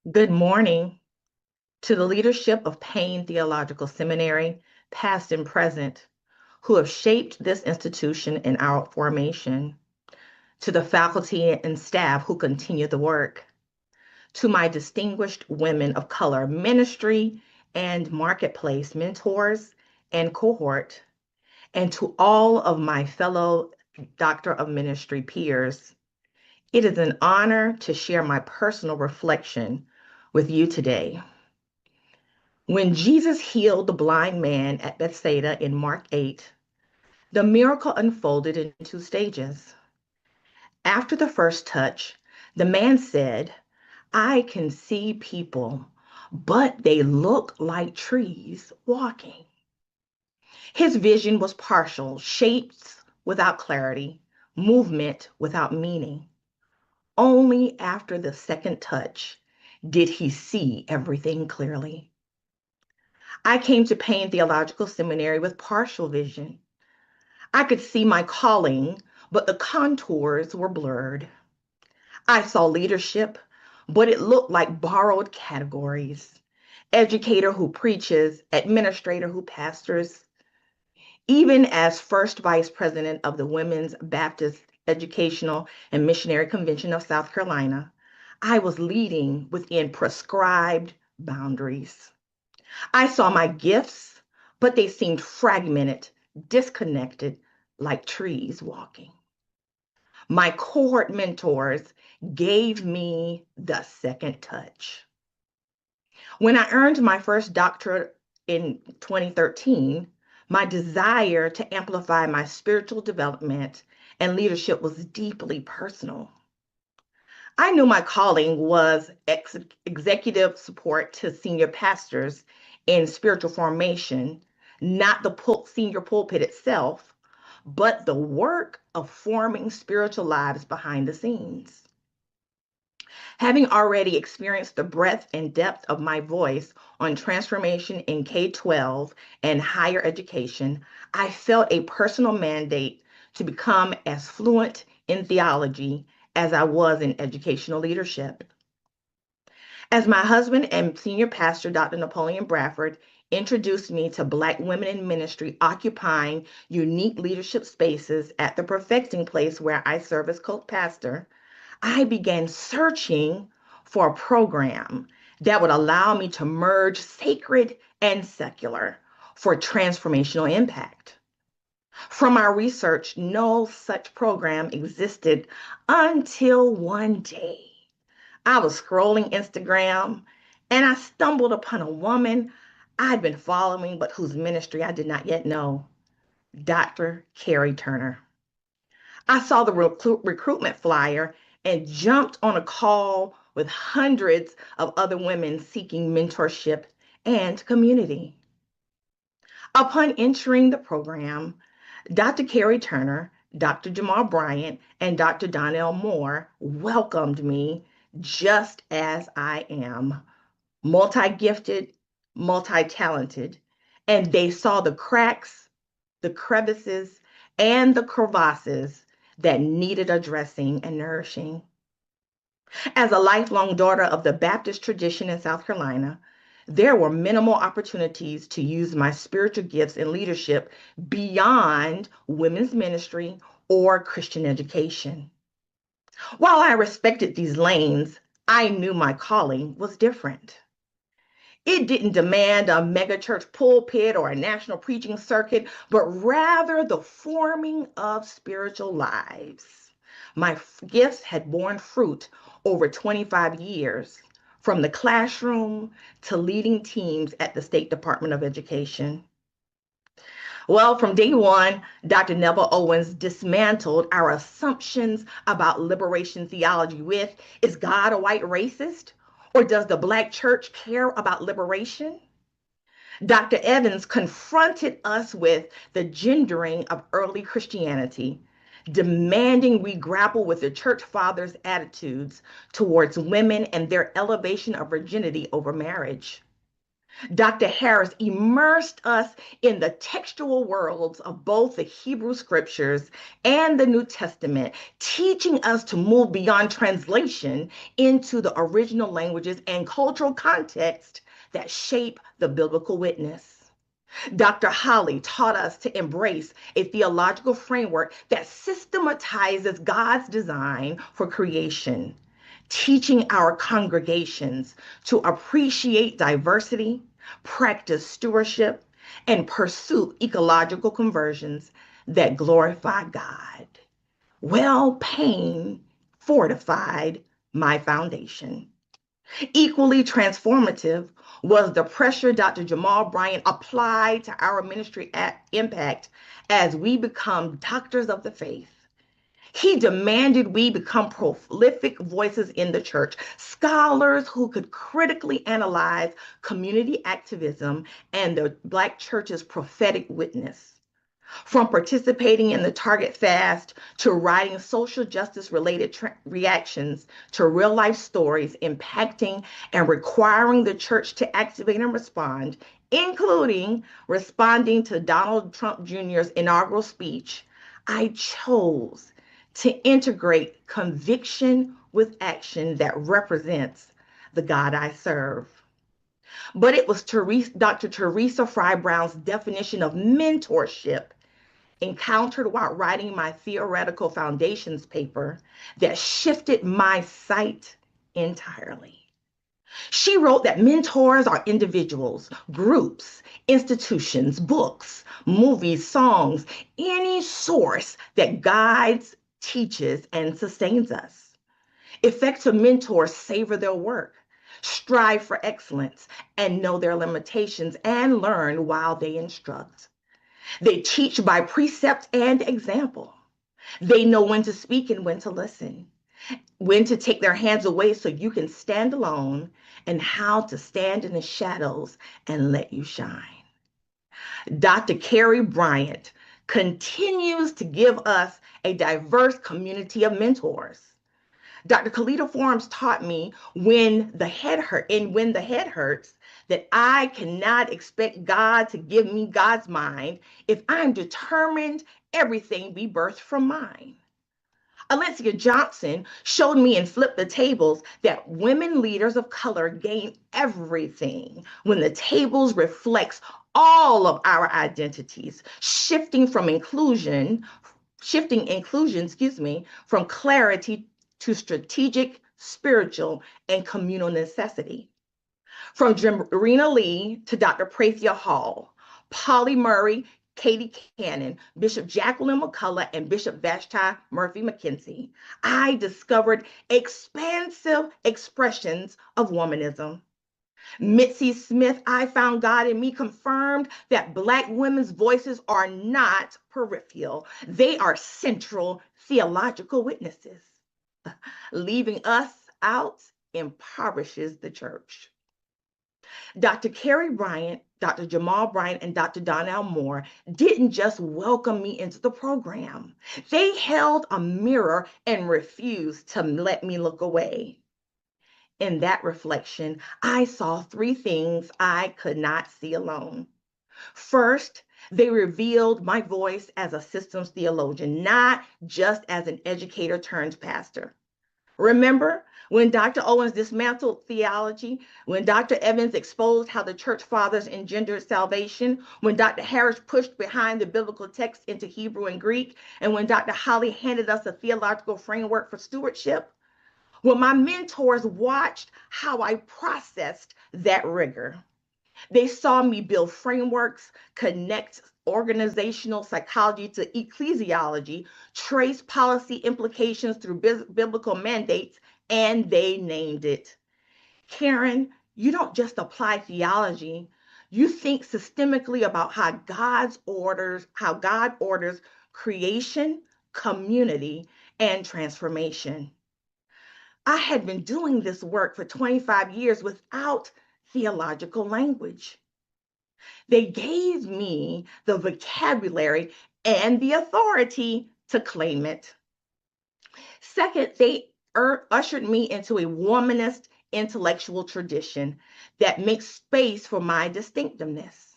Good morning to the leadership of Payne Theological Seminary, past and present, who have shaped this institution in our formation, to the faculty and staff who continue the work, to my distinguished women of color ministry and marketplace mentors and cohort, and to all of my fellow Doctor of Ministry peers. It is an honor to share my personal reflection with you today. When Jesus healed the blind man at Bethsaida in Mark 8, the miracle unfolded in two stages. After the first touch, the man said, I can see people, but they look like trees walking. His vision was partial, shapes without clarity, movement without meaning. Only after the second touch did he see everything clearly. I came to Payne Theological Seminary with partial vision. I could see my calling, but the contours were blurred. I saw leadership, but it looked like borrowed categories. Educator who preaches, administrator who pastors. Even as first vice president of the Women's Baptist Educational and Missionary Convention of South Carolina, I was leading within prescribed boundaries. I saw my gifts, but they seemed fragmented, disconnected, like trees walking. My cohort mentors gave me the second touch. When I earned my first doctorate in 2013, my desire to amplify my spiritual development and leadership was deeply personal. I knew my calling was executive support to senior pastors in spiritual formation, not the senior pulpit itself, but the work of forming spiritual lives behind the scenes. Having already experienced the breadth and depth of my voice on transformation in K-12 and higher education, I felt a personal mandate to become as fluent in theology as I was in educational leadership. As my husband and senior pastor, Dr. Napoleon Bradford, introduced me to Black women in ministry occupying unique leadership spaces at the perfecting place where I serve as co-pastor, I began searching for a program that would allow me to merge sacred and secular for transformational impact. From our research, no such program existed until one day I was scrolling Instagram and I stumbled upon a woman I'd been following, but whose ministry I did not yet know, Dr. Carrie Turner. I saw the recruitment flyer and jumped on a call with hundreds of other women seeking mentorship and community. Upon entering the program, Dr. Carrie Turner, Dr. Jamal Bryant, and Dr. Donnell Moore welcomed me just as I am, multi-gifted, multi-talented, and they saw the cracks, the crevices, and the crevasses that needed addressing and nourishing. As a lifelong daughter of the Baptist tradition in South Carolina, there were minimal opportunities to use my spiritual gifts and leadership beyond women's ministry or Christian education. While I respected these lanes, I knew my calling was different. It didn't demand a megachurch pulpit or a national preaching circuit, but rather the forming of spiritual lives. My gifts had borne fruit over 25 years, from the classroom to leading teams at the State Department of Education. Well, from day one, Dr. Neville Owens dismantled our assumptions about liberation theology with, is God a white racist? Or does the Black church care about liberation? Dr. Evans confronted us with the gendering of early Christianity, demanding we grapple with the church fathers' attitudes towards women and their elevation of virginity over marriage. Dr. Harris immersed us in the textual worlds of both the Hebrew scriptures and the New Testament, teaching us to move beyond translation into the original languages and cultural context that shape the biblical witness. Dr. Holly taught us to embrace a theological framework that systematizes God's design for creation, teaching our congregations to appreciate diversity, practice stewardship, and pursue ecological conversions that glorify God. Well, Payne fortified my foundation. Equally transformative was the pressure Dr. Jamal Bryant applied to our ministry at Impact as we become doctors of the faith. He demanded we become prolific voices in the church, scholars who could critically analyze community activism and the Black church's prophetic witness. From participating in the Target Fast to writing social justice related reactions to real life stories impacting and requiring the church to activate and respond, including responding to Donald Trump Jr.'s inaugural speech, I chose to integrate conviction with action that represents the God I serve. But it was Dr. Teresa Fry Brown's definition of mentorship encountered while writing my theoretical foundations paper that shifted my sight entirely. She wrote that mentors are individuals, groups, institutions, books, movies, songs, any source that guides, teaches, and sustains us. Effective mentors savor their work, strive for excellence, and know their limitations and learn while they instruct. They teach by precept and example. They know when to speak and when to listen, when to take their hands away so you can stand alone, and how to stand in the shadows and let you shine. Dr. Carrie Bryant continues to give us a diverse community of mentors. Dr. Kalita Forms taught me when the head hurts, that I cannot expect God to give me God's mind if I'm determined everything be birthed from mine. Alencia Johnson showed me in Flip the Tables that women leaders of color gain everything when the tables reflects all of our identities, shifting inclusion, from clarity to strategic, spiritual, and communal necessity. From Rena Lee to Dr. Prathia Hall, Polly Murray, Katie Cannon, Bishop Jacqueline McCullough, and Bishop Vashti Murphy McKenzie, I discovered expansive expressions of womanism. Mitzi Smith, I Found God in Me, confirmed that Black women's voices are not peripheral. They are central theological witnesses. Leaving us out impoverishes the church. Dr. Carrie Bryant, Dr. Jamal Bryant, and Dr. Donnell Moore didn't just welcome me into the program. They held a mirror and refused to let me look away. In that reflection, I saw three things I could not see alone. First, they revealed my voice as a systems theologian, not just as an educator turned pastor. Remember when Dr. Owens dismantled theology, when Dr. Evans exposed how the church fathers engendered salvation, when Dr. Harris pushed behind the biblical text into Hebrew and Greek, and when Dr. Holly handed us a theological framework for stewardship? Well, my mentors watched how I processed that rigor. They saw me build frameworks, connect organizational psychology to ecclesiology, trace policy implications through biblical mandates, and they named it. Karen, you don't just apply theology, you think systemically about how God orders creation, community, and transformation. I had been doing this work for 25 years without theological language. They gave me the vocabulary and the authority to claim it. Second, they ushered me into a womanist intellectual tradition that makes space for my distinctiveness.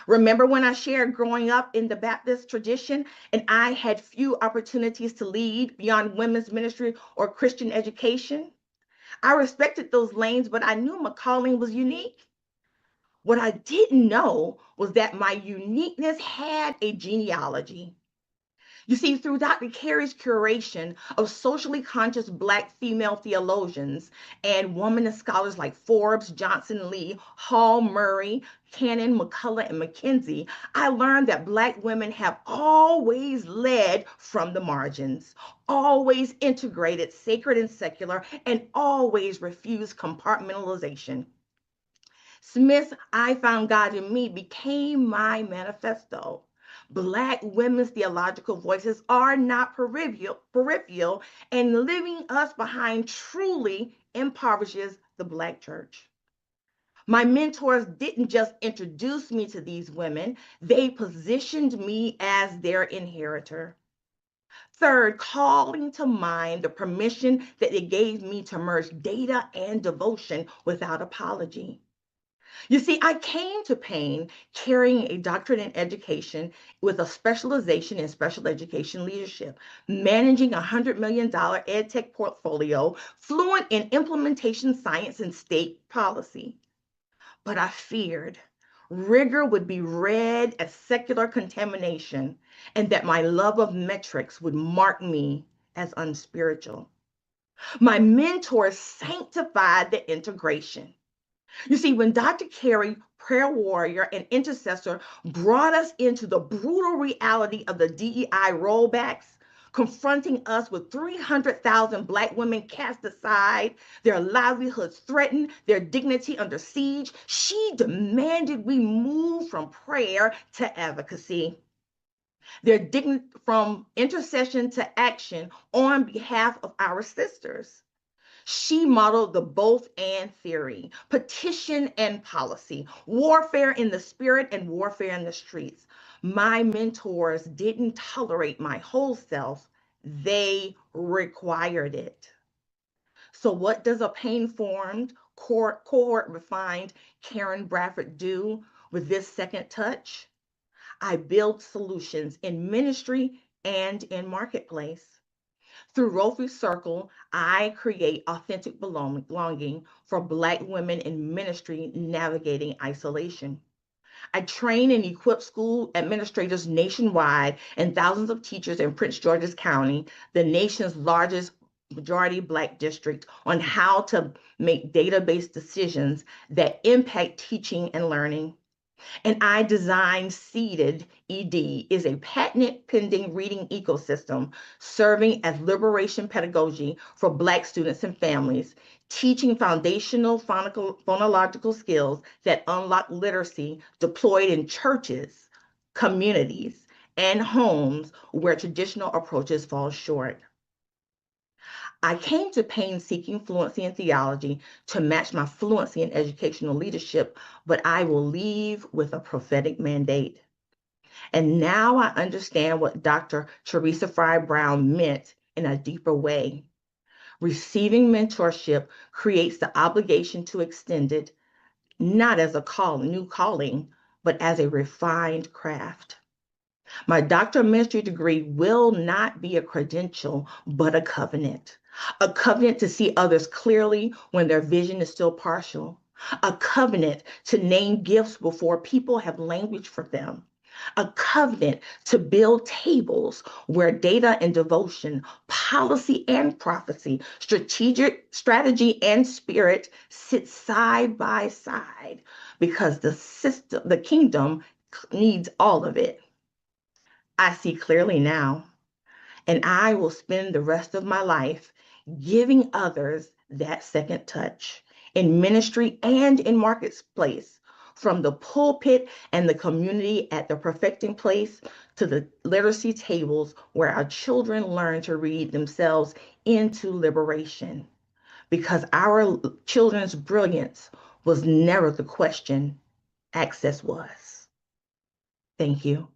Remember when I shared growing up in the Baptist tradition and I had few opportunities to lead beyond women's ministry or Christian education? I respected those lanes, but I knew my calling was unique. What I didn't know was that my uniqueness had a genealogy. You see, through Dr. Carey's curation of socially conscious Black female theologians and womanist scholars like Forbes, Johnson Lee, Hall, Murray, Cannon, McCullough, and McKenzie, I learned that Black women have always led from the margins, always integrated sacred and secular, and always refused compartmentalization. Smith's I Found God in Me became my manifesto. Black women's theological voices are not peripheral, and leaving us behind truly impoverishes the Black church. My mentors didn't just introduce me to these women, they positioned me as their inheritor. Third, calling to mind the permission that it gave me to merge data and devotion without apology. You see, I came to Payne carrying a doctorate in education with a specialization in special education leadership, managing a $100 million ed tech portfolio, fluent in implementation science and state policy. But I feared rigor would be read as secular contamination and that my love of metrics would mark me as unspiritual. My mentors sanctified the integration. You see, when Dr. Carey, prayer warrior and intercessor, brought us into the brutal reality of the DEI rollbacks, confronting us with 300,000 Black women cast aside, their livelihoods threatened, their dignity under siege, she demanded we move from prayer to advocacy. From intercession to action on behalf of our sisters. She modeled the both and theory, petition and policy, warfare in the spirit and warfare in the streets. My mentors didn't tolerate my whole self, they required it. So, what does a Payne formed, cohort refined Karen Bradford do with this second touch? I build solutions in ministry and in marketplace. Through Rofi Circle, I create authentic belonging for Black women in ministry navigating isolation. I train and equip school administrators nationwide and thousands of teachers in Prince George's County, the nation's largest majority Black district, on how to make data-based decisions that impact teaching and learning. And I designed Seeded ED is a patent pending reading ecosystem serving as liberation pedagogy for Black students and families, teaching foundational phonological skills that unlock literacy deployed in churches, communities, and homes where traditional approaches fall short. I came to Payne seeking fluency in theology to match my fluency in educational leadership, but I will leave with a prophetic mandate. And now I understand what Dr. Teresa Fry Brown meant in a deeper way. Receiving mentorship creates the obligation to extend it, not as a new calling, but as a refined craft. My doctoral ministry degree will not be a credential, but a covenant. A covenant to see others clearly when their vision is still partial. A covenant to name gifts before people have language for them. A covenant to build tables where data and devotion, policy and prophecy, strategy and spirit sit side by side because the kingdom needs all of it. I see clearly now, and I will spend the rest of my life giving others that second touch in ministry and in marketplace, from the pulpit and the community at the perfecting place to the literacy tables where our children learn to read themselves into liberation. Because our children's brilliance was never the question, access was. Thank you.